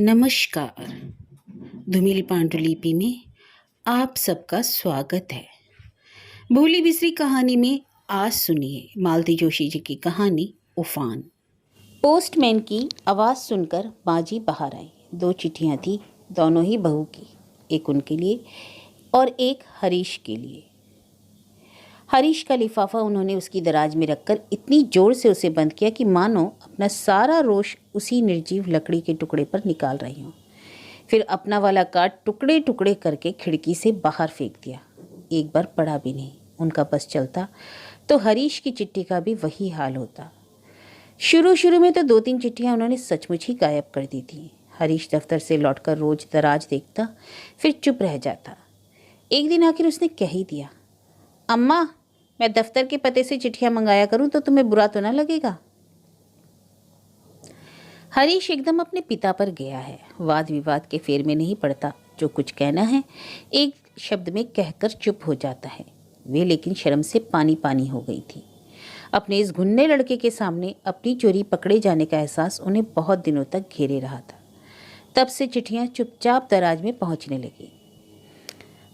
नमस्कार। धूमिल पांडुलिपि में आप सबका स्वागत है। भूली बिसरी कहानी में आज सुनिए मालती जोशी जी की कहानी उफान। पोस्टमैन की आवाज़ सुनकर बाजी बाहर आई। 2 चिट्ठियाँ थी, दोनों ही बहू की, एक उनके लिए और एक हरीश के लिए। हरीश का लिफाफा उन्होंने उसकी दराज में रखकर इतनी जोर से उसे बंद किया कि मानो अपना सारा रोष उसी निर्जीव लकड़ी के टुकड़े पर निकाल रही हूँ। फिर अपना वाला कार्ड टुकड़े टुकड़े करके खिड़की से बाहर फेंक दिया। एक बार पढ़ा भी नहीं। उनका बस चलता तो हरीश की चिट्ठी का भी वही हाल होता। शुरू में तो 2-3 चिट्ठियाँ उन्होंने सचमुच ही गायब कर दी थी। हरीश दफ्तर से लौटकर रोज दराज देखता, फिर चुप रह जाता। एक दिन आखिर उसने कह ही दिया, अम्मा, मैं दफ्तर के पते से चिट्ठियां मंगाया करूं तो तुम्हें बुरा तो ना लगेगा। हरीश एकदम अपने पिता पर गया है। वाद विवाद के फेर में नहीं पड़ता। जो कुछ कहना है एक शब्द में कहकर चुप हो जाता है। वे लेकिन शर्म से पानी पानी हो गई थी। अपने इस घुन्ने लड़के के सामने अपनी चोरी पकड़े जाने का एहसास उन्हें बहुत दिनों तक घेरे रहा था। तब से चिट्ठियां चुपचाप दराज में पहुंचने लगी।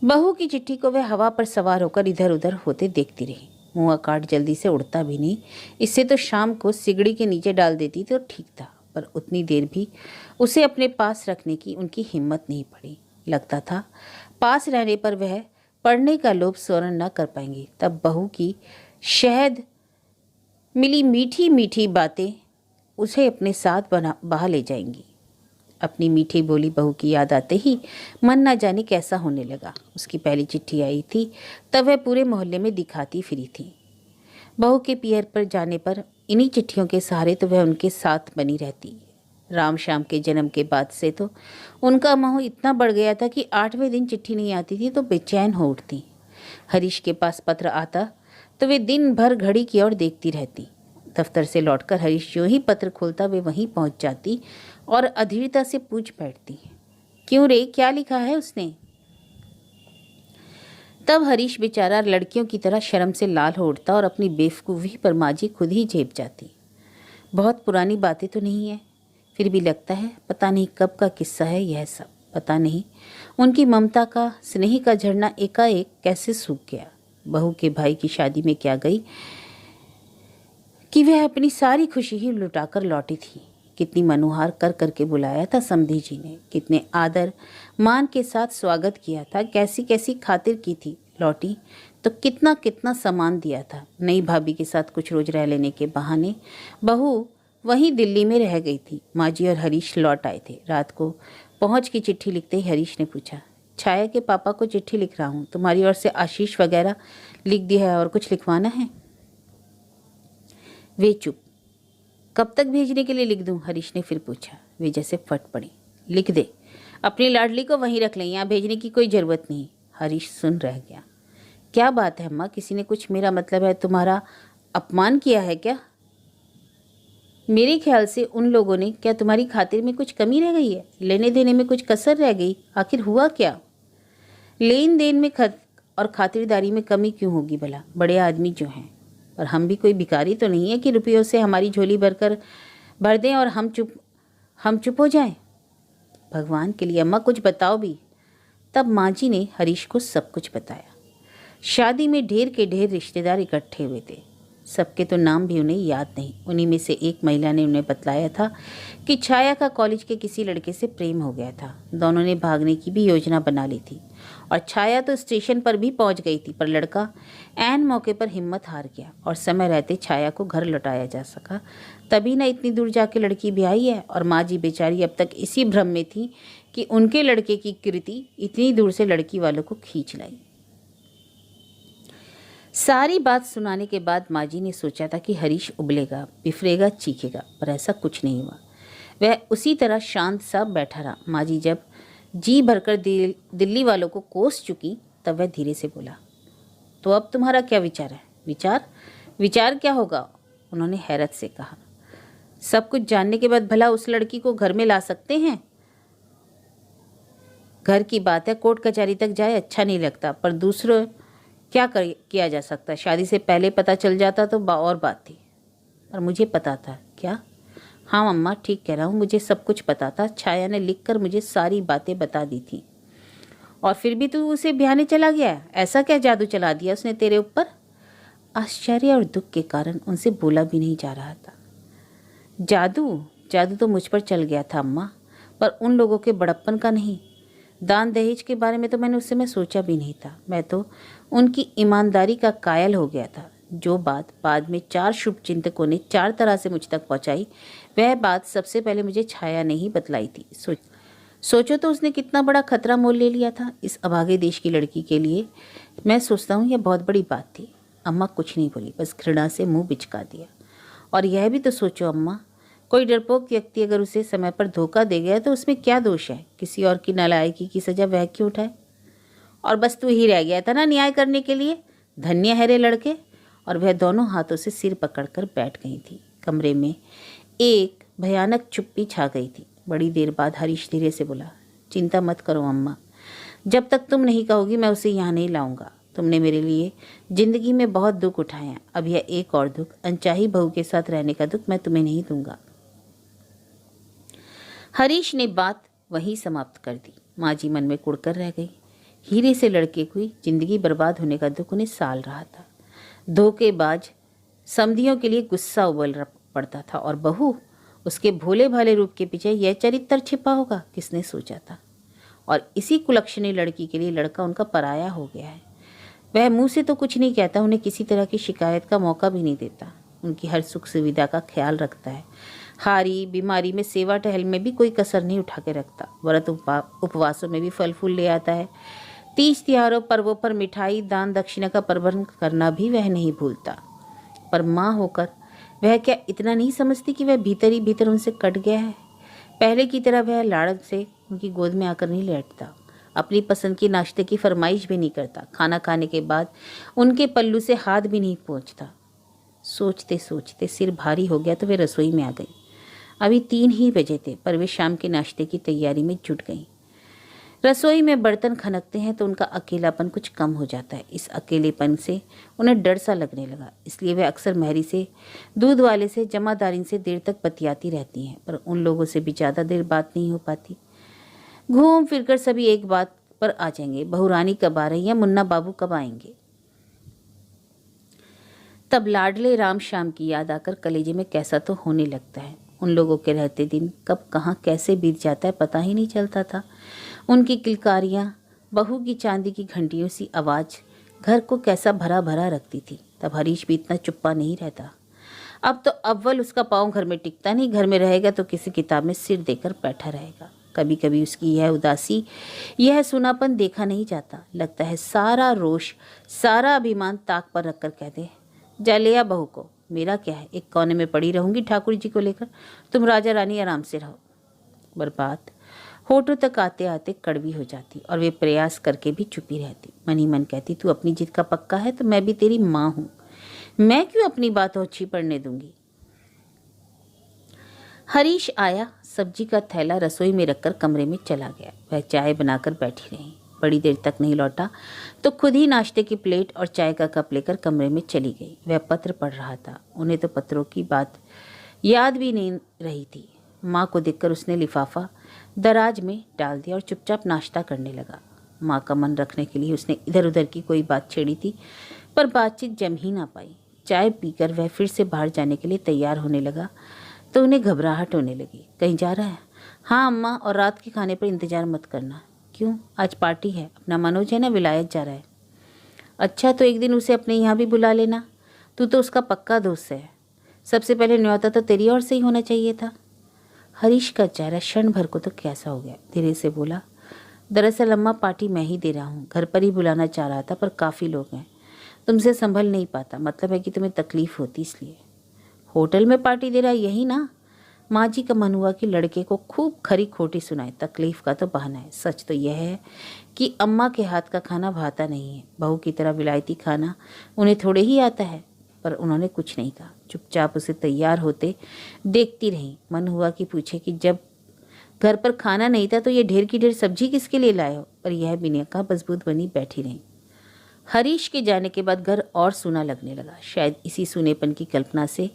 बहू की चिट्ठी को वह हवा पर सवार होकर इधर उधर होते देखती रही। मुँह काट जल्दी से उड़ता भी नहीं। इससे तो शाम को सिगड़ी के नीचे डाल देती तो ठीक था, पर उतनी देर भी उसे अपने पास रखने की उनकी हिम्मत नहीं पड़ी। लगता था पास रहने पर वह पढ़ने का लोभ स्वर्ण न कर पाएंगी। तब बहू की शहद मिली मीठी मीठी बातें उसे अपने साथ बहा ले जाएंगी। अपनी मीठी बोली बहू की याद आते ही मन ना जाने कैसा होने लगा। उसकी पहली चिट्ठी आई थी तब वह पूरे मोहल्ले में दिखाती फिरी थी। बहू के पियर पर जाने पर इन्हीं चिट्ठियों के सहारे तो वह उनके साथ बनी रहती। राम श्याम के जन्म के बाद से तो उनका मोह इतना बढ़ गया था कि 8वें दिन चिट्ठी नहीं आती थी तो बेचैन हो उठती। हरीश के पास पत्र आता तो वे दिन भर घड़ी की ओर देखती रहती। दफ्तर से लौटकर हरीश जो ही पत्र खोलता वे वहीं पहुंच जाती और अधीरता से पूछ बैठती, क्यों रे, क्या लिखा है उसने? तब हरीश बेचारा लड़कियों की तरह शर्म से लाल हो उठता और अपनी बेवकूफ़ी पर माजी खुद ही झेप जाती। बहुत पुरानी बातें तो नहीं है, फिर भी लगता है पता नहीं कब का किस्सा है यह सब। पता नहीं उनकी ममता का स्नेह का झरना एकाएक कैसे सूख गया। बहू के भाई की शादी में क्या गई कि वह अपनी सारी खुशी ही लुटाकर लौटी थी। कितनी मनोहार कर करके बुलाया था समधी जी ने, कितने आदर मान के साथ स्वागत किया था, कैसी कैसी खातिर की थी। लौटी तो कितना कितना सामान दिया था। नई भाभी के साथ कुछ रोज रह लेने के बहाने बहू वहीं दिल्ली में रह गई थी। माजी और हरीश लौट आए थे। रात को पहुंच की चिट्ठी लिखते ही हरीश ने पूछा, छाया के पापा को चिट्ठी लिख रहा हूँ, तुम्हारी ओर से आशीष वगैरह लिख दिया है और कुछ लिखवाना है? वे चुप। कब तक भेजने के लिए लिख दूं? हरीश ने फिर पूछा। वे जैसे फट पड़ी। लिख दे, अपनी लाडली को वहीं रख लें, यहाँ भेजने की कोई ज़रूरत नहीं। हरीश सुन रह गया। क्या बात है अम्मा, किसी ने कुछ, मेरा मतलब है तुम्हारा अपमान किया है क्या? मेरे ख्याल से उन लोगों ने, क्या तुम्हारी खातिर में कुछ कमी रह गई है? लेने देने में कुछ कसर रह गई? आखिर हुआ क्या? लेन देन में और खातिरदारी में कमी क्यों होगी भला? बड़े आदमी जो हैं, और हम भी कोई भिखारी तो नहीं है कि रुपयों से हमारी झोली भर दें और हम चुप हो जाएं। भगवान के लिए अम्मा कुछ बताओ भी। तब माँ जी ने हरीश को सब कुछ बताया। शादी में ढेर के ढेर रिश्तेदार इकट्ठे हुए थे। सबके तो नाम भी उन्हें याद नहीं। उन्हीं में से एक महिला ने उन्हें बतलाया था कि छाया का कॉलेज के किसी लड़के से प्रेम हो गया था। दोनों ने भागने की भी योजना बना ली थी और छाया तो स्टेशन पर भी पहुंच गई थी, पर लड़का ऐन मौके पर हिम्मत हार गया और समय रहते छाया को घर लौटाया जा सका। तभी ना इतनी दूर जाके लड़की भी आई है। और माँ जी बेचारी अब तक इसी भ्रम में थी कि उनके लड़के की कृति इतनी दूर से लड़की वालों को खींच लाई। सारी बात सुनाने के बाद माजी ने सोचा था कि हरीश उबलेगा, बिफरेगा, चीखेगा, पर ऐसा कुछ नहीं हुआ। वह उसी तरह शांत सा बैठा रहा। माजी जब जी भरकर दिल्ली वालों को कोस चुकी तब वह धीरे से बोला, तो अब तुम्हारा क्या विचार है? विचार क्या होगा? उन्होंने हैरत से कहा। सब कुछ जानने के बाद भला उस लड़की को घर में ला सकते हैं? घर की बात है, कोर्ट कचहरी तक जाए अच्छा नहीं लगता, पर दूसरों क्या किया जा सकता है? शादी से पहले पता चल जाता तो और बात थी। पर मुझे पता था। क्या? हाँ मम्मा, ठीक कह रहा हूँ, मुझे सब कुछ पता था। छाया ने लिखकर मुझे सारी बातें बता दी थी। और फिर भी तू उसे ब्याहने चला गया? ऐसा क्या जादू चला दिया उसने तेरे ऊपर? आश्चर्य और दुख के कारण उनसे बोला भी नहीं जा रहा था। जादू जादू तो मुझ पर चल गया था अम्मा, पर उन लोगों के बड़प्पन का नहीं। दान दहेज के बारे में तो मैंने उस समय सोचा भी नहीं था। मैं तो उनकी ईमानदारी का कायल हो गया था। जो बात बाद में 4 शुभ चिंतकों ने 4 तरह से मुझ तक पहुंचाई, वह बात सबसे पहले मुझे छाया ने ही बतलाई थी। सोचो तो उसने कितना बड़ा खतरा मोल ले लिया था इस अभागे देश की लड़की के लिए। मैं सोचता हूँ यह बहुत बड़ी बात थी। अम्मा कुछ नहीं बोली, बस घृणा से मुंह बिचका दिया। और यह भी तो सोचो अम्मा, कोई डरपोक व्यक्ति अगर उसे समय पर धोखा दे गया तो उसमें क्या दोष है? किसी और की नालायकी की सजा वह क्यों उठाए? और बस तू ही रह गया था ना न्याय करने के लिए। धन्य है रे लड़के। और वह दोनों हाथों से सिर पकड़कर बैठ गई थी। कमरे में एक भयानक चुप्पी छा गई थी। बड़ी देर बाद हरीश धीरे से बोला, चिंता मत करो अम्मा, जब तक तुम नहीं कहोगी मैं उसे यहाँ नहीं लाऊंगा। तुमने मेरे लिए जिंदगी में बहुत दुख उठाए हैं, अब यह एक और दुख, अनचाही बहू के साथ रहने का दुख, मैं तुम्हें नहीं दूंगा। हरीश ने बात वहीं समाप्त कर दी। माँ जी मन में कुड़कर रह गई। हीरे से लड़के की जिंदगी बर्बाद होने का दुख उन्हें साल रहा था। धोखेबाज समधियों के लिए गुस्सा उबल पड़ता था, और बहू, उसके भोले भाले रूप के पीछे यह चरित्र छिपा होगा, किसने सोचा था? और इसी कुलक्षणी लड़की के लिए लड़का उनका पराया हो गया है। वह मुंह से तो कुछ नहीं कहता, उन्हें किसी तरह की शिकायत का मौका भी नहीं देता, उनकी हर सुख सुविधा का ख्याल रखता है। हारी बीमारी में, सेवा टहल में भी कोई कसर नहीं उठा के रखता। व्रत उपवासों में भी फल फूल ले आता है। तीज त्योहारों पर्वों पर मिठाई दान दक्षिणा का प्रबंध करना भी वह नहीं भूलता। पर माँ होकर वह क्या इतना नहीं समझती कि वह भीतर ही भीतर उनसे कट गया है? पहले की तरह वह लाड़ से उनकी गोद में आकर नहीं लेटता, अपनी पसंद की नाश्ते की फरमाइश भी नहीं करता, खाना खाने के बाद उनके पल्लू से हाथ भी नहीं पहुँचता। सोचते सोचते सिर भारी हो गया तो वे रसोई में आ गई। अभी 3 ही बजे थे, पर वे शाम के नाश्ते की तैयारी में जुट गईं। रसोई में बर्तन खनकते हैं तो उनका अकेलापन कुछ कम हो जाता है। इस अकेलेपन से उन्हें डर सा लगने लगा, इसलिए वे अक्सर महरी से, दूध वाले से, जमादारिन से देर तक बतियाती रहती हैं, पर उन लोगों से भी ज़्यादा देर बात नहीं हो पाती। घूम फिरकर सभी एक बात पर आ जाएंगे, बहू रानी कब आ रही है, मुन्ना बाबू कब आएंगे। तब लाडले राम श्याम की याद आकर कलेजे में कैसा तो होने लगता है। उन लोगों के रहते दिन कब कहाँ कैसे बीत जाता है पता ही नहीं चलता था। उनकी किलकारियाँ, बहू की चांदी की घंटियों सी आवाज़ घर को कैसा भरा भरा रखती थी। तब हरीश भी इतना चुप्पा नहीं रहता। अब तो अव्वल उसका पाँव घर में टिकता नहीं, घर में रहेगा तो किसी किताब में सिर देकर बैठा रहेगा। कभी कभी उसकी यह उदासी, यह सूनापन देखा नहीं जाता। लगता है सारा रोष, सारा अभिमान ताक पर रखकर कह दे, जा ले आ बहू को, मेरा क्या है, एक कोने में पड़ी रहूंगी ठाकुर जी को लेकर, तुम राजा रानी आराम से रहो। बर्बाद होठों तक आते आते कड़वी हो जाती और वे प्रयास करके भी चुपी रहती। मन ही मन कहती, तू अपनी जिद का पक्का है तो मैं भी तेरी माँ हूँ, मैं क्यों अपनी बात ओछी पड़ने दूंगी। हरीश आया, सब्जी का थैला रसोई में रखकर कमरे में चला गया। वह चाय बनाकर बैठी रही, बड़ी देर तक नहीं लौटा तो खुद ही नाश्ते की प्लेट और चाय का कप लेकर कमरे में चली गई। वह पत्र पढ़ रहा था, उन्हें तो पत्रों की बात याद भी नहीं रही थी। माँ को देखकर उसने लिफाफा दराज में डाल दिया और चुपचाप नाश्ता करने लगा। माँ का मन रखने के लिए उसने इधर उधर की कोई बात छेड़ी थी, पर बातचीत जम ही ना पाई। चाय पीकर वह फिर से बाहर जाने के लिए तैयार होने लगा तो उन्हें घबराहट होने लगी। कहीं जा रहा है? हाँ अम्मा, और रात के खाने पर इंतजार मत करना। क्यों? आज पार्टी है, अपना मनोज है ना, विलायत जा रहा है। अच्छा, तो एक दिन उसे अपने यहाँ भी बुला लेना, तू तो उसका पक्का दोस्त है। सबसे पहले न्योता तो तेरी ओर से ही होना चाहिए था। हरीश का चेहरा क्षण भर को तो कैसा हो गया, धीरे से बोला, दरअसल अम्मा पार्टी मैं ही दे रहा हूँ, घर पर ही बुलाना चाह रहा था पर काफ़ी लोग हैं, तुमसे संभल नहीं पाता, मतलब है कि तुम्हें तकलीफ़ होती इसलिए। होटल में पार्टी दे रहा है यही ना? माँ जी का मन हुआ कि लड़के को खूब खरी खोटी सुनाए। तकलीफ का तो बहाना है, सच तो यह है कि अम्मा के हाथ का खाना भाता नहीं है। बहू की तरह विलायती खाना उन्हें थोड़े ही आता है। पर उन्होंने कुछ नहीं कहा, चुपचाप उसे तैयार होते देखती रही। मन हुआ कि पूछे कि जब घर पर खाना नहीं था तो ये ढेर की ढेर सब्जी किसके लिए लाए हो, पर यह बिना का बजबूत बनी बैठी रही। हरीश के जाने के बाद घर और सूना लगने लगा। शायद इसी सूनेपन की कल्पना से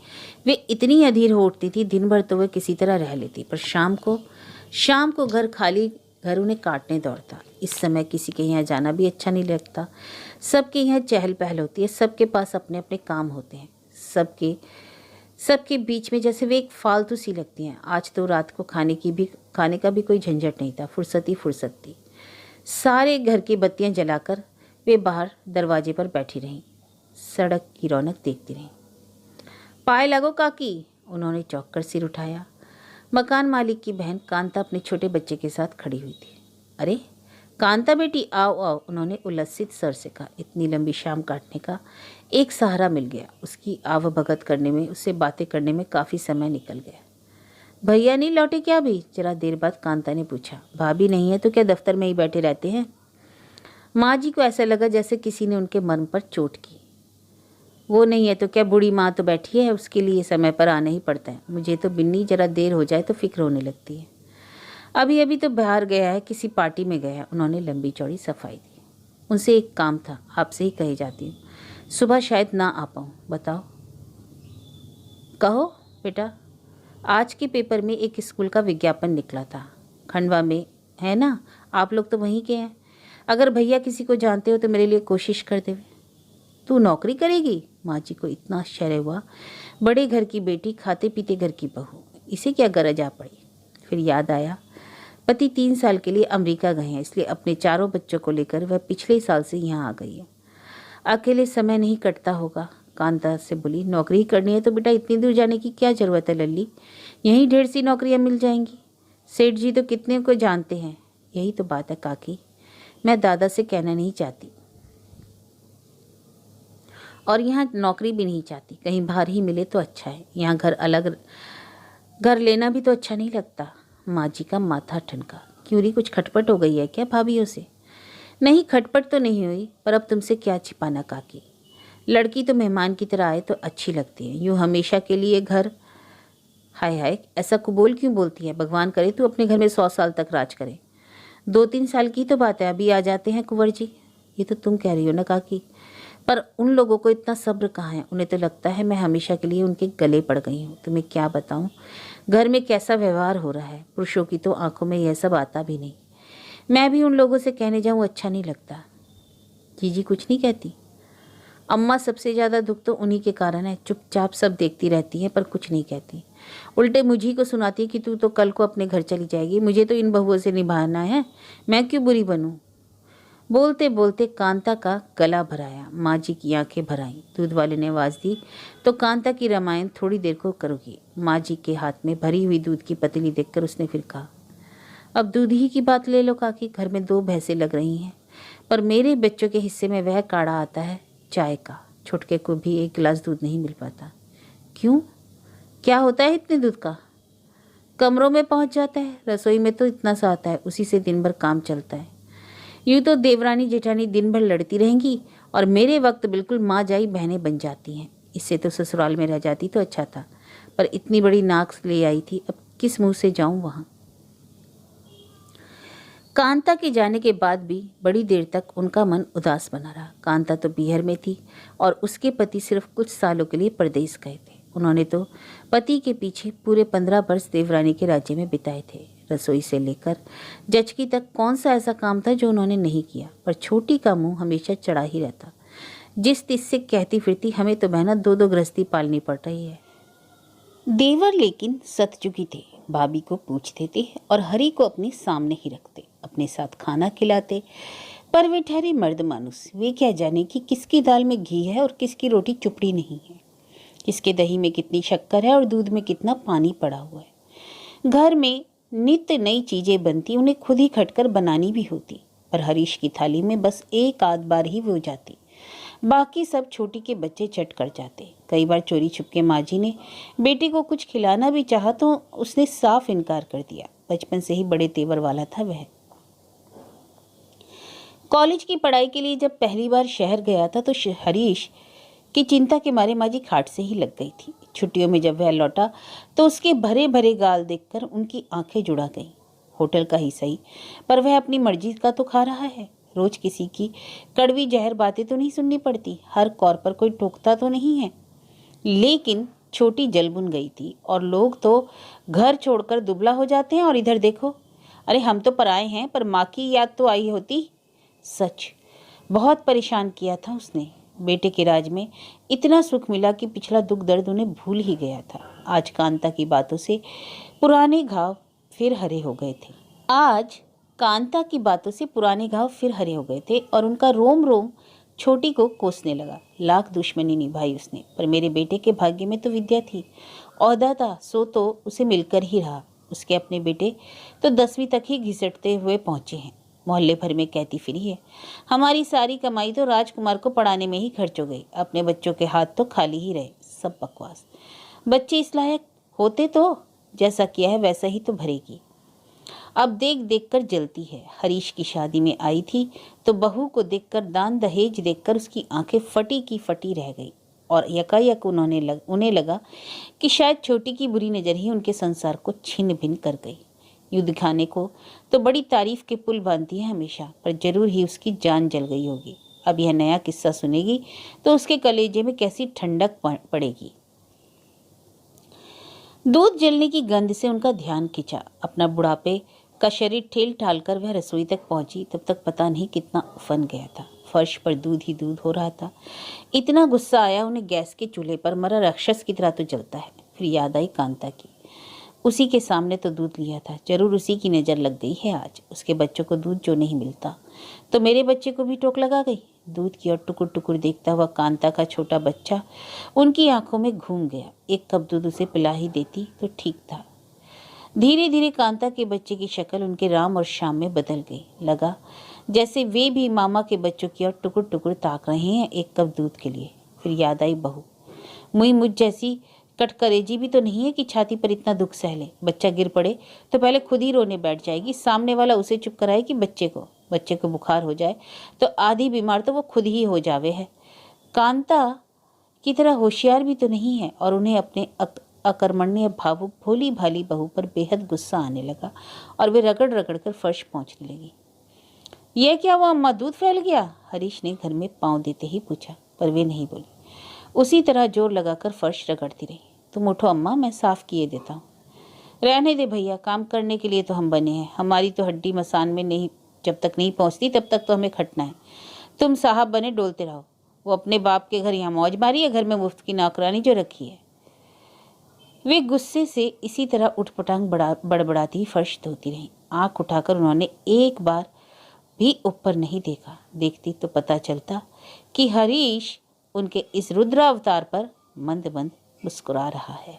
वे इतनी अधीर हो उठती थी। दिन भर तो वे किसी तरह रह लेती, पर शाम को घर खाली, घर उन्हें काटने दौड़ता। इस समय किसी के यहाँ जाना भी अच्छा नहीं लगता। सबके यहाँ चहल पहल होती है, सबके पास अपने अपने काम होते हैं, सबके बीच में जैसे वे एक फालतू सी लगती हैं। आज तो रात को खाने का भी कोई झंझट नहीं था, फुर्सत ही फुर्सत थी। सारे घर की बत्तियां जलाकर वे बाहर दरवाजे पर बैठी रहीं, सड़क की रौनक देखती रहीं। पाए लगो काकी, उन्होंने चौंक कर सिर उठाया। मकान मालिक की बहन कांता अपने छोटे बच्चे के साथ खड़ी हुई थी। अरे कांता बेटी, आओ आओ, उन्होंने उल्लसित स्वर से कहा। इतनी लंबी शाम काटने का एक सहारा मिल गया। उसकी आवभगत करने में, उससे बातें करने में काफ़ी समय निकल गया। भैया नहीं लौटे क्या अभी? जरा देर बाद कांता ने पूछा। भाभी नहीं है तो क्या दफ्तर में ही बैठे रहते हैं? माँ जी को ऐसा लगा जैसे किसी ने उनके मन पर चोट की। वो नहीं है तो क्या, बूढ़ी माँ तो बैठी है, उसके लिए समय पर आना ही पड़ता है। मुझे तो बिन्नी जरा देर हो जाए तो फिक्र होने लगती है। अभी तो बाहर गया है, किसी पार्टी में गया है। उन्होंने लंबी चौड़ी सफाई दी। उनसे एक काम था, आपसे ही कही जाती हूँ। सुबह शायद ना आ पाऊँ, बताओ। कहो बेटा। आज के पेपर में एक स्कूल का विज्ञापन निकला था, खंडवा में, है ना? आप लोग तो वहीं के हैं। अगर भैया किसी को जानते हो तो मेरे लिए कोशिश कर देवे। तू नौकरी करेगी? माँ जी को इतना आश्चर्य हुआ। बड़े घर की बेटी, खाते पीते घर की बहू, इसे क्या गरज आ पड़ी? फिर याद आया, पति 3 साल के लिए अमेरिका गए हैं, इसलिए अपने 4 बच्चों को लेकर वह पिछले साल से यहाँ आ गई है। अकेले समय नहीं कटता होगा। कांता से बोली, नौकरी करनी है तो बेटा इतनी दूर जाने की क्या ज़रूरत है लल्ली, यहीं ढेर सी नौकरियाँ मिल जाएंगी। सेठ जी तो कितने को जानते हैं। यही तो बात है काकी, मैं दादा से कहना नहीं चाहती और यहाँ नौकरी भी नहीं चाहती। कहीं बाहर ही मिले तो अच्छा है, यहाँ घर लेना भी तो अच्छा नहीं लगता। माँ जी का माथा ठनका। क्यों री, कुछ खटपट हो गई है क्या भाभीयों से? नहीं, खटपट तो नहीं हुई, पर अब तुमसे क्या छिपाना काकी। लड़की तो मेहमान की तरह आए तो अच्छी लगती है, यूँ हमेशा के लिए घर। हाय हाय, ऐसा कुबोल क्यों बोलती है? भगवान करे तू अपने घर में 100 साल तक राज करे। 2-3 साल की तो बात है, अभी आ जाते हैं कुंवर जी। ये तो तुम कह रही हो ना काकी, पर उन लोगों को इतना सब्र कहाँ है। उन्हें तो लगता है मैं हमेशा के लिए उनके गले पड़ गई हूँ। तुम्हें क्या बताऊँ घर में कैसा व्यवहार हो रहा है। पुरुषों की तो आंखों में यह सब आता भी नहीं। मैं भी उन लोगों से कहने जाऊँ अच्छा नहीं लगता। जीजी कुछ नहीं कहती? अम्मा सबसे ज़्यादा दुख तो उन्हीं के कारण है, चुपचाप सब देखती रहती हैं पर कुछ नहीं कहती। उल्टे मुझी को सुनाती है कि तू तो कल को अपने घर चली जाएगी, मुझे तो इन बहुओं से निभाना है, मैं क्यों बुरी बनूं। बोलते बोलते कांता का गला भराया। माँ जी की आंखें भर आईं। दूध वाले ने आवाज़ दी, तो कांता की रामायण थोड़ी देर को करोगी। माँ जी के हाथ में भरी हुई दूध की पतीली देखकर उसने फिर कहा, अब दूध ही की बात ले लो काकी, घर में 2 भैंसें लग रही हैं, पर मेरे बच्चों के हिस्से में वह काढ़ा आता है चाय का। छुटके को भी 1 गिलास दूध नहीं मिल पाता। क्यों, क्या होता है इतने दूध का? कमरों में पहुंच जाता है, रसोई में तो इतना सा आता है, उसी से दिन भर काम चलता है। यूँ तो देवरानी जेठानी दिन भर लड़ती रहेंगी और मेरे वक्त बिल्कुल माँ जाई बहनें बन जाती हैं। इससे तो ससुराल में रह जाती तो अच्छा था, पर इतनी बड़ी नाक ले आई थी, अब किस मुंह से जाऊं वहाँ। कांता के जाने के बाद भी बड़ी देर तक उनका मन उदास बना रहा। कांता तो बिहार में थी और उसके पति सिर्फ कुछ सालों के लिए परदेश गए थे। उन्होंने तो पति के पीछे पूरे 15 वर्ष देवरानी के राज्य में बिताए थे। रसोई से लेकर जचकी तक कौन सा ऐसा काम था जो उन्होंने नहीं किया, पर छोटी का मुंह हमेशा चढ़ा ही रहता। जिस तिस से कहती फिरती, हमें तो बहना 2-2 गृहस्थी पालनी पड़ रही है। देवर लेकिन सत चुकी थे, भाभी को पूछते थे और हरी को अपने सामने ही रखते, अपने साथ खाना खिलाते, पर वे ठहरे मर्द मानुस। वे क्या जाने कि किसकी दाल में घी है और किसकी रोटी चुपड़ी नहीं है, किसके दही में कितनी शक्कर है और दूध में कितना पानी पड़ा हुआ है। घर में नित्य नई चीजें बनती, उन्हें खुद ही खटकर बनानी भी होती, पर हरीश की थाली में बस 1 आध बार ही वो जाती, बाकी सब छोटी के बच्चे चट कर जाते। कई बार चोरी छुपके माँ जी ने बेटी को कुछ खिलाना भी चाहा तो उसने साफ इनकार कर दिया। बचपन से ही बड़े तेवर वाला था वह। कॉलेज की पढ़ाई के लिए जब पहली बार शहर गया था तो हरीश की चिंता के मारे माँ जी खाट से ही लग गई थी। छुट्टियों में जब वह लौटा तो उसके भरे भरे गाल देखकर उनकी आंखें जुड़ा गईं। होटल का ही सही, पर वह अपनी मर्जी का तो खा रहा है। रोज किसी की कड़वी जहर बातें तो नहीं सुननी पड़ती, हर कौर पर कोई टोकता तो नहीं है। लेकिन छोटी जलबुन गई थी और लोग तो घर छोड़कर दुबला हो जाते हैं, और इधर देखो, अरे हम तो पराए हैं पर माँ की याद तो आई होती। सच बहुत परेशान किया था उसने। बेटे के राज में इतना सुख मिला कि पिछला दुख दर्द उन्हें भूल ही गया था। आज कांता की बातों से पुराने घाव फिर हरे हो गए थे। आज कांता की बातों से पुराने घाव फिर हरे हो गए थे और उनका रोम रोम छोटी को कोसने लगा। लाख दुश्मनी निभाई उसने, पर मेरे बेटे के भाग्य में तो विद्या थी, औहदा था, सो तो उसे मिलकर ही रहा। उसके अपने बेटे तो 10वीं तक ही घिसटते हुए पहुंचे हैं। मोहल्ले भर में कहती फिरी है, हमारी सारी कमाई तो राजकुमार को पढ़ाने में ही खर्च हो गई, अपने बच्चों के हाथ तो खाली ही रहे। सब बकवास। बच्चे इस लायक होते तो जैसा किया है वैसा ही तो भरेगी। अब देख देख कर जलती है। हरीश की शादी में आई थी तो बहू को देखकर, दान दहेज देखकर उसकी आंखें फटी की फटी रह गई, और यकायक उन्हें लगा कि शायद छोटी की बुरी नज़र ही उनके संसार को छिन्न भिन्न कर गई। यूं दिखाने को तो बड़ी तारीफ के पुल बांधती है हमेशा, पर जरूर ही उसकी जान जल गई होगी। अब यह नया किस्सा सुनेगी तो उसके कलेजे में कैसी ठंडक पड़ेगी। दूध जलने की गंध से उनका ध्यान खिंचा। अपना बुढ़ापे का शरीर ठेल ठाल कर वह रसोई तक पहुंची, तब तक पता नहीं कितना उफन गया था। फर्श पर दूध ही दूध हो रहा था। इतना गुस्सा आया उन्हें, गैस के चूल्हे पर मरा राक्षस की तरह तो जलता है। फिर याद आई कांता की। उसी के सामने तो दूध लिया था, जरूर उसी की नज़र लग गई है आज। उसके बच्चों को दूध जो नहीं मिलता तो मेरे बच्चे को भी टोक लगा गई। दूध की ओर टुकुर टुकुर देखता हुआ कांता का छोटा बच्चा उनकी आंखों में घूम गया। एक कप दूध उसे पिला ही देती तो ठीक था। धीरे धीरे कांता के बच्चे की शक्ल उनके राम और श्याम में बदल गई। लगा जैसे वे भी मामा के बच्चों की ओर टुकुर टुकुर ताक रहे हैं एक कप दूध के लिए। फिर याद आई बहू। मुझ जैसी कटकरेजी भी तो नहीं है कि छाती पर इतना दुख सह ले। बच्चा गिर पड़े तो पहले खुद ही रोने बैठ जाएगी, सामने वाला उसे चुप कराए कि बच्चे को बुखार हो जाए तो आधी बीमार तो वो खुद ही हो जावे है। कांता की तरह होशियार भी तो नहीं है, और उन्हें अपने अकर्मण्य भावुक भोली भाली बहू पर बेहद गुस्सा आने लगा और वे रगड़ रगड़ कर फर्श पहुंचने लगी। यह क्या हुआ अम्मा, दूध फैल गया? हरीश ने घर में पांव देते ही पूछा, पर वे नहीं बोली। उसी तरह जोर लगाकर फर्श रगड़ती रही। तुम उठो अम्मा, मैं साफ किए देता हूँ। रहने दे भैया, काम करने के लिए तो हम बने हैं। हमारी तो हड्डी मसान में नहीं, जब तक नहीं पहुँचती तब तक तो हमें खटना है। तुम साहब बने डोलते रहो। वो अपने बाप के घर यहाँ मौज मारी है, घर में मुफ्त की नौकरानी जो रखी है। वे गुस्से से इसी तरह उठपटांग बड़बड़ाती फर्श धोती रही। आंख उठाकर उन्होंने एक बार भी ऊपर नहीं देखा। देखती तो पता चलता कि हरीश उनके इस रुद्रावतार पर मंद मंद मुस्कुरा रहा है।